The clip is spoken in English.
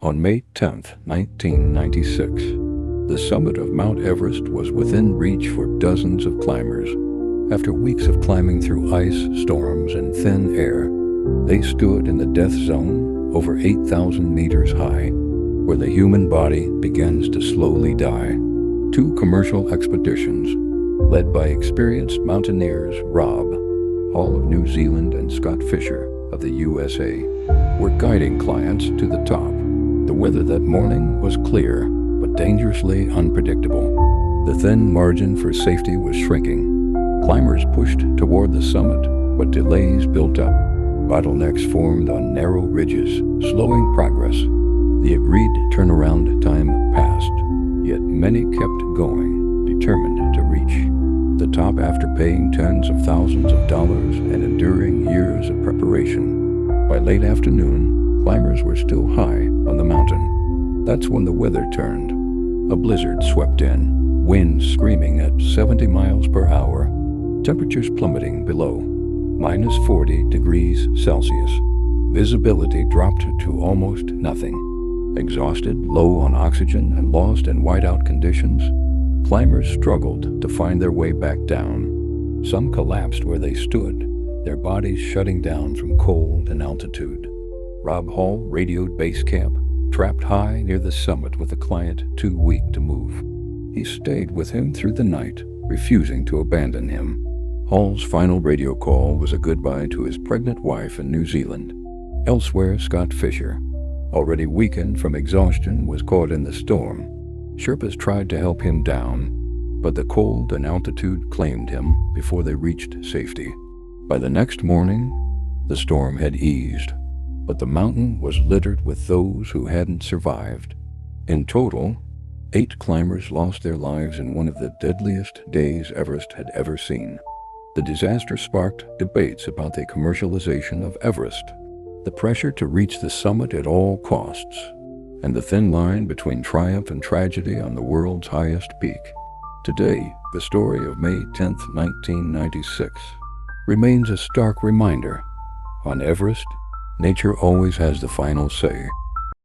On May 10, 1996, the summit of Mount Everest was within reach for dozens of climbers. After weeks of climbing through ice, storms, and thin air, they stood in the death zone over 8,000 meters high, where the human body begins to slowly die. Two commercial expeditions, led by experienced mountaineers Rob Hall of New Zealand and Scott Fisher of the USA, were guiding clients to the top. The weather that morning was clear, but dangerously unpredictable. The thin margin for safety was shrinking. Climbers pushed toward the summit, but delays built up. Bottlenecks formed on narrow ridges, slowing progress. The agreed turnaround time passed, yet many kept going, determined to reach the top after paying tens of thousands of dollars and enduring years of preparation. By late afternoon, climbers were still high on the mountain. That's when the weather turned. A blizzard swept in, winds screaming at 70 miles per hour, temperatures plummeting below -40 degrees Celsius. Visibility dropped to almost nothing. Exhausted, low on oxygen, and lost in whiteout conditions, climbers struggled to find their way back down. Some collapsed where they stood, their bodies shutting down from cold and altitude. Rob Hall radioed base camp, trapped high near the summit with a client too weak to move. He stayed with him through the night, refusing to abandon him. Hall's final radio call was a goodbye to his pregnant wife in New Zealand. Elsewhere, Scott Fisher, already weakened from exhaustion, was caught in the storm. Sherpas tried to help him down, but the cold and altitude claimed him before they reached safety. By the next morning, the storm had eased, but the mountain was littered with those who hadn't survived. In total, 8 climbers lost their lives in one of the deadliest days Everest had ever seen. The disaster sparked debates about the commercialization of Everest, the pressure to reach the summit at all costs, and the thin line between triumph and tragedy on the world's highest peak. Today, the story of May 10, 1996, remains a stark reminder. On Everest, nature always has the final say.